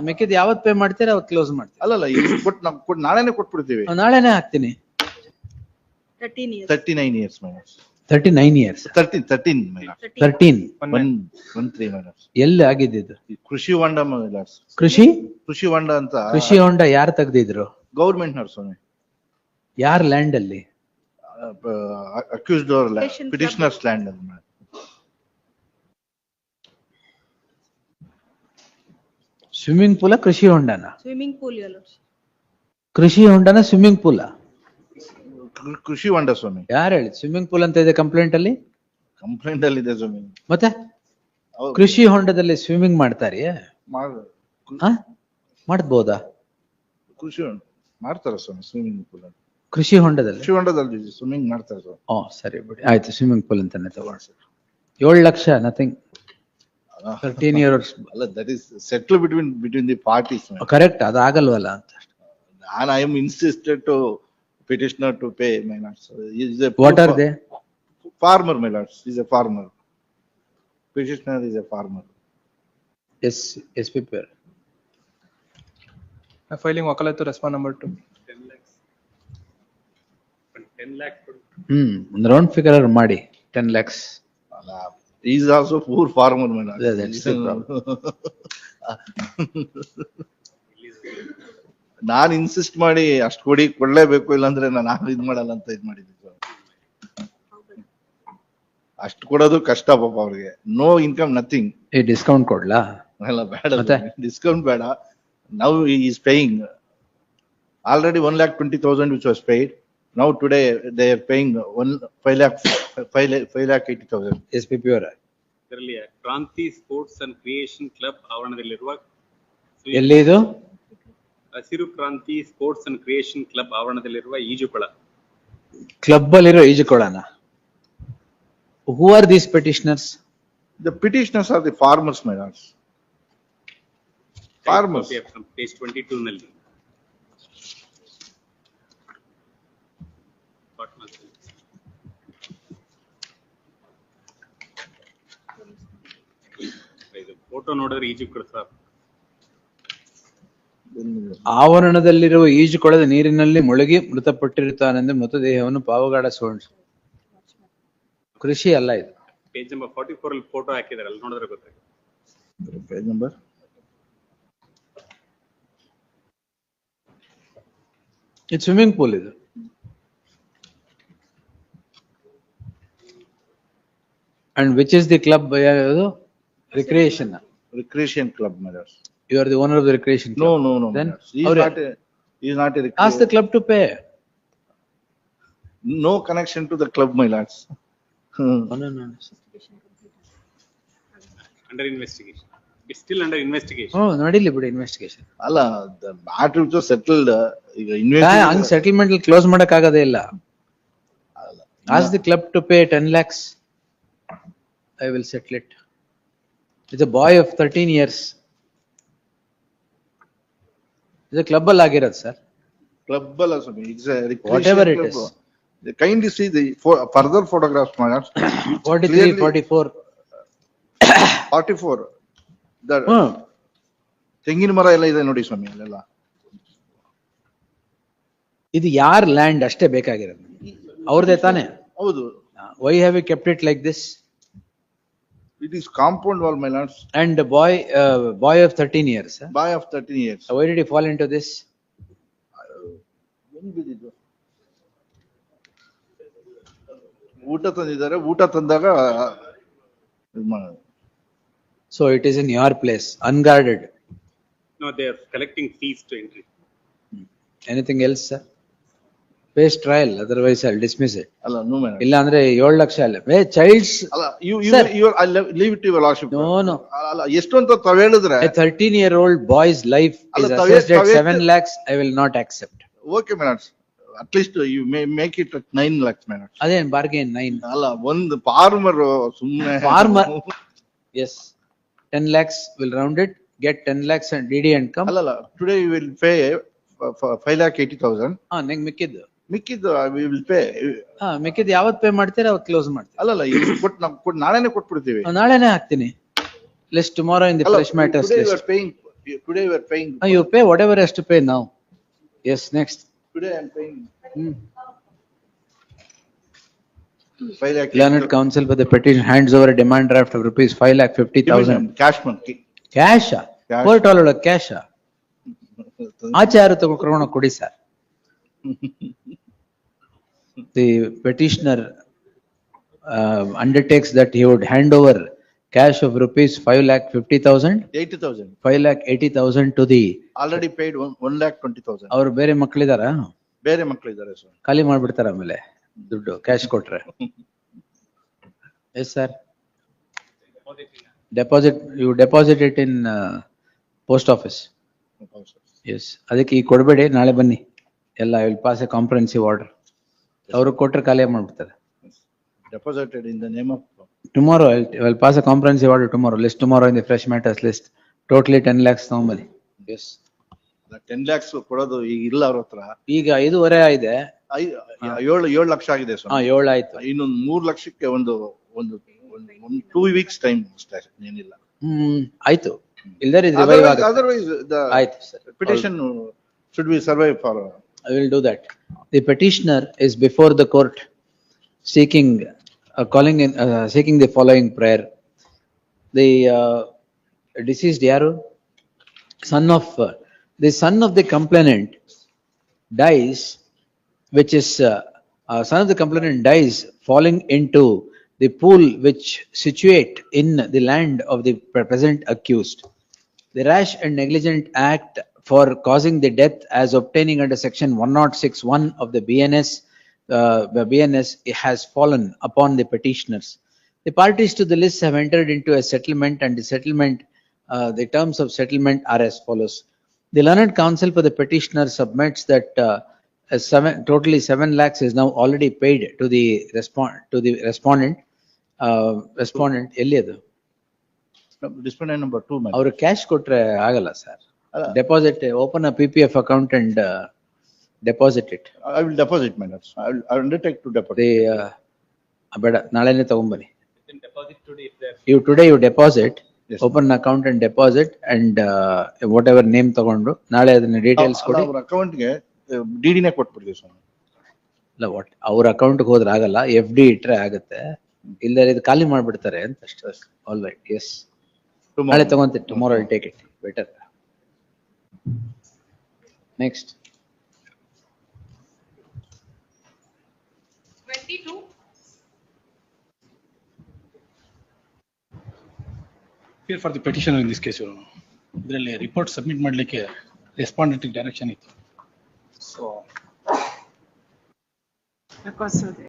ಮಿಕ್ಕಿದ್ ಯಾವತ್ ಪೇ ಮಾಡ್ತೀರಾ ಅವತ್ ಕ್ಲೋಸ್ ಮಾಡ್ತೀವಿ. ಅಲ್ಲಲ್ಲ ಕೊಟ್ಟು ನಾಳೆನೆ ಕೊಟ್ಬಿಡ್ತೀವಿ. ನಾಳೆನೆ ಹಾಕ್ತೀನಿ. 39 years minus. 39 years. 13 minus. 13. 13 minus. ಎಲ್ಲಿ ಆಗಿದ್ದು? ಕೃಷಿ ಹೊಂಡ minus. ಕೃಷಿ ಹೊಂಡ ಅಂತ. ಕೃಷಿ ಹೊಂಡ ಯಾರು ತೆಗ್ದಿದ್ರು? ಗವರ್ಮೆಂಟ್ ನವರು ಸ್ವಾಮಿ. ಯಾರ ಲ್ಯಾಂಡ್ ಅಲ್ಲಿ? Accused hour land, petitioners land ಅಲ್ಲಿ. ಸ್ವಿಮ್ಮಿಂಗ್ ಪೂಲ ಕೃಷಿ ಹೊಂಡನ? Swimming pool. ಕೃಷಿ ಹೊಂಡನ ಸ್ವಿಮ್ಮಿಂಗ್ ಪೂಲ? ಕೃಷಿ ಹೊಂಡ ಸ್ವಾಮಿ. ಯಾರು ಹೇಳಿ ಸ್ವಿಮ್ಮಿಂಗ್ ಪೂಲ್ ಅಂತ ಇದೆ ಕಂಪ್ಲೇಂಟ್ ಅಲ್ಲಿ? ಕಂಪ್ಲೇಂಟ್ ಅಲ್ಲಿ ಇದೆ ಸ್ವಾಮಿ. ಮತ್ತೆ ಕೃಷಿ ಹೊಂಡದಲ್ಲಿ ಸ್ವಿಮ್ಮಿಂಗ್ ಮಾಡ್ತಾರಿ? ಮಾಡ್ಬೋದಾ? ಕೃಷಿ ಮಾಡ್ತಾರ ಸ್ವಾಮಿ ಸ್ವಿಮ್ಮಿಂಗ್ ಪೂಲ್. ಕೃಷಿ ಹೊಂಡದಲ್ಲಿ ಸ್ವಿಮ್ಮಿಂಗ್ ಮಾಡ್ತಾರೆ ಸ್ವಾಮಿ. ಸರಿ ಬಿಡಿ, ಆಯ್ತು. ಸ್ವಿಮ್ಮಿಂಗ್ ಪೂಲ್ ಅಂತಾನೆ ತಗೊಂಡು 7 ಲಕ್ಷ ನಥಿಂಗ್. 13 years. ಅಲ್ಲ, that is settle between the parties. Correct, ಅದಾಗಲ್ವಲ್ಲ ಅಂತ. I am insisted to petitioner to pay, my lords. What are they? Farmer, my lords. He is a farmer. Petitioner is a farmer. Yes, SPPR. Filing Wakalatu respond number 2. 10 lakhs. 10 lakhs. ಒಂದು round figure ಮಾಡಿ 10 lakhs. He is also poor farmer, my lords. Yeah, that's the problem. Non insist ಮಾಡಿ ಅಷ್ಟು ಕೊಡ್ಲೇಬೇಕು, ಇಲ್ಲಾಂದ್ರೆ ನಾನು ಇದ್ ಮಾಡಲ್ಲ ಅಂತ ಇದ್ ಮಾಡಿದ್ದೆ. ಅಷ್ಟು ಕೊಡೋದು ಕಷ್ಟ ಪಾಪ ಅವ್ರಿಗೆ. No income, nothing. ಡಿಸ್ಕೌಂಟ್ ಕೊಡ್ಲಾ? ಅಲ್ಲ, ಬೇಡ, ಡಿಸ್ಕೌಂಟ್ ಬೇಡ. Now is paying already 1,20,000 which was paid. Now today they are paying 5,80,000. SPPR. ಇದರಲ್ಲಿ ಕ್ರಾಂತಿ ಸ್ಪೋರ್ಟ್ಸ್ ಅಂಡ್ ಕ್ರಿಯೇಷನ್ ಕ್ಲಬ್ ಆವರಣದಲ್ಲಿರುವ ಎಲ್ಲಿ ಇದು? ಹಸಿರು ಕ್ರಾಂತಿ ಸ್ಪೋರ್ಟ್ಸ್ ಅಂಡ್ ಕ್ರಿಯೇಷನ್ ಕ್ಲಬ್ ಆವರಣದಲ್ಲಿರುವ ಈಜುಕೊಳ. ಕ್ಲಬ್ ಅಲ್ಲಿರೋ ಈಜುಕೊಳನ? Who are these petitioners? The petitioners are the farmers, my lords. Farmers. Page 22 ನಲ್ಲಿ. ಫೋಟೋ ನೋಡಿದ್ರೆ ಈಜುಕೊಳ ಸರ್. ಆವರಣದಲ್ಲಿರುವ ಈಜುಕೊಳದ ನೀರಿನಲ್ಲಿ ಮುಳುಗಿ ಮೃತಪಟ್ಟಿರುತ್ತಾನೆಂದು ಮೃತದೇಹವನ್ನು ಪಾವಗಡ ಕೃಷಿ ಅಲ್ಲ ಇದು. ಪೇಜ್ ನಂಬರ್ 44 ಅಲ್ಲಿ ಫೋಟೋ ಹಾಕಿದಾರೆ, ಅಲ್ಲಿ ನೋಡಿದ್ರೆ ಗೊತ್ತಾಗುತ್ತೆ. ಪೇಜ್ ನಂಬರ್ ಇದು ಸ್ವಿಮ್ಮಿಂಗ್ ಪೂಲ್ ಇದು. And which is the club? ಯಾವುದು? Recreation. Recreation club, my lords. You are the owner of the recreation club. No. Then He is not a ask the club to pay. No connection to the club, my lords. No. Under investigation. It's still under investigation. ನೋಡಿಲಿ ಬಿಡಿ investigation. ಅಲ್ಲ, the matter was settled. ಈಗ ಹಂಗ್ settlement close ಮಾಡಕ್ ಆಗೋದೇ ಇಲ್ಲ. Ask the club to pay 10 lakhs. I will settle it. It's a boy of 13 years. It's a club all ಆಗಿರೋದು sir. Club ಅಲ್ಲ ಸ್ವಾಮಿ, it's a recreation Whatever it club. is. Kindly see the further photographs, my lords. 43, 44. 44. ತೆಂಗಿನ ಮರ ಎಲ್ಲ ಇದೆ ನೋಡಿ ಸ್ವಾಮಿ ಅಲ್ಲೆಲ್ಲ. ಇದು ಯಾರ್ ಲ್ಯಾಂಡ್ ಅಷ್ಟೇ ಬೇಕಾಗಿರೋದು, ಅವ್ರದೇ ತಾನೆ? ಹೌದು. Why have you kept it like this? It is compound wall, my lords. And a boy of 13 years. Boy of 13 years. Why did he fall into this? ಊಟ ತಂದಿದ್ದಾರೆ, ಊಟ ತಂದಾಗ. So it is in your place, unguarded. No, they are collecting fees to entry. Anything else, sir? Face trial, otherwise I'll dismiss it. ಅಲ್ಲ, no man. ಇಲ್ಲ ಅಂದ್ರೆ 7 ಲಕ್ಷ ಅಲ್ಲ. Childs. ಅಲ್ಲ, you I leave it to your lordship. No. ಅಲ್ಲ, ಎಷ್ಟು ಅಂತ ತಾವ್ ಹೇಳಿದ್ರೆ. A 13-year-old boy's life is assessed at 7 lakhs. I will not accept. Okay, my lords. At least you may make it at 9 lakhs, my lords. ಅದೇನ್ bargain 9? ಅಲ್ಲ, ಒಂದು farmer ಸುಮ್ಮನೆ. Farmer. Yes. 10 lakhs, will round it, get 10 lakhs and DD and come. ಅಲ್ಲ, today you will pay 5,80,000. ನಂಗೆ ಮಿಕ್ಕಿದ್ದು we will pay. ಮಿಕ್ಕಿದ್ದು ಯಾವತ್ pay ಮಾಡ್ತೀರಾ ಅವತ್ ಕ್ಲೋಸ್ ಮಾಡ್ತೀವಿ. ಅಲ್ಲ, ನಾಳೆನೆ ಕೊಟ್ಬಿಡ್ತೀವಿ. ನಾಳೆನೆ ಹಾಕ್ತೀನಿ. List tomorrow in the fresh matters list. You are paying Today we are paying. No, you pay whatever has to pay now. Yes, next. Today I am paying Hmm. 5 lakh. Learned counsel for the petition hands over a demand draft of rupees 5,50,000. Cash money. Cash, Cash. court ಒಳಗೆ cash. ಆಚೆ ಯಾರು ತಗೊಂಡು ಕೊಡಿ sir. The petitioner undertakes that he would hand over cash of rupees 5,50,000, 80,000. 5,80,000 to the, Already paid 1,20,000. ಅವ್ರು ಬೇರೆ ಮಕ್ಕಳಿದಾರ ಬೇರೆ ಮಕ್ಕಳಿದ್ದಾರೆ sir. ಖಾಲಿ ಮಾಡ್ಬಿಡ್ತಾರ ಆಮೇಲೆ ದುಡ್ಡು ಕ್ಯಾಶ್ ಕೊಟ್ರೆ. Yes sir. Deposit, you deposit it in post office. Yes, ಅದಕ್ಕೆ ಈಗ ಕೊಡ್ಬೇಡಿ, ನಾಳೆ ಬನ್ನಿ ಎಲ್ಲ will pass a comprehensive order. ಅವ್ರಿಗೆ ಕೊಟ್ರೆ ಖಾಲಿ ಮಾಡ್ಬಿಡ್ತಾರೆ. Deposited in the name of. Tomorrow I will pass a comprehensive order tomorrow. List tomorrow in the fresh matters list. Totally 10 lakhs normally. Yes. 10 lakhs ಕೊಡೋದು ಈಗ ಇಲ್ಲ ಅವ್ರ ಹತ್ರ. ಈಗ 5.5 ಆಗಿದೆ. 7 ಲಕ್ಷ ಆಗಿದೆ ಸರ್. 7 ಆಯ್ತು. ಇನ್ನೊಂದು 3 ಲಕ್ಷಕ್ಕೆ ಒಂದು 2 weeks ಟೈಮ್ ಅಷ್ಟೇ, ಏನಿಲ್ಲ. ಆಯ್ತು. ಇಲ್ದರೆ ಇದು ರಿವೈವ್ ಆಗುತ್ತೆ. Otherwise the ಆಯ್ತು sir. petition should be survive for. I will do that. The petitioner is before the court seeking seeking the following prayer. The deceased yaru, the son of the complainant dies, which is son of the complainant dies falling into the pool which situate in the land of the present accused. The rash and negligent act for causing the death as obtaining under section 106(1) of the BNS has fallen upon the petitioners. The parties to the list have entered into a settlement, and the terms of settlement are as follows. The learned counsel for the petitioner submits that totally 7 lakhs is now already paid to the respondent. Respondent ಎಲ್ಲಿ ಅದು? Respondent number 2. ಅವ್ರು cash ಕೊಟ್ರೆ ಆಗಲ್ಲ sir. ಅಲ್ಲ. Deposit, open a PPF account and deposit it. I will deposit my notes. I will undertake to deposit. ಬೇಡ, ನಾಳೆನೆ ತಗೊಂಬನ್ನಿ. Deposit today if there. Today you deposit, Yes. open an account and deposit, and whatever name ತಗೊಂಡು ನಾಳೆ ಅದನ್ನ details ಕೊಡಿ. ಅವ್ರ ಅಕೌಂಟ್ಗೆ ಡಿಡಿನೇ ಕೊಟ್ಬಿಡ್ತೀವಿ sir. ಇಲ್ಲ, ಅವ್ರ ಅಕೌಂಟ್ಗೆ ಹೋದ್ರೆ ಆಗಲ್ಲ, FD ಇಟ್ರೆ ಆಗುತ್ತೆ. ಇಲ್ಲ ಇದು ಖಾಲಿ ಮಾಡ್ಬಿಡ್ತಾರೆ ಅಂತ ಅಷ್ಟೇ. All right, yes. ನಾಳೆ ತಗೊಂತೀನಿ. Tomorrow I take it better. Next 22. Here for the petitioner in this case, ಇದರಲ್ಲಿ ರಿಪೋರ್ಟ್ ಸಬ್ಮಿಟ್ ಮಾಡಲಿಕ್ಕೆ ರೆಸ್ಪಾಂಡೆಂಟ್ ಡೈರೆಕ್ಷನ್ ಇತ್ತು. So Because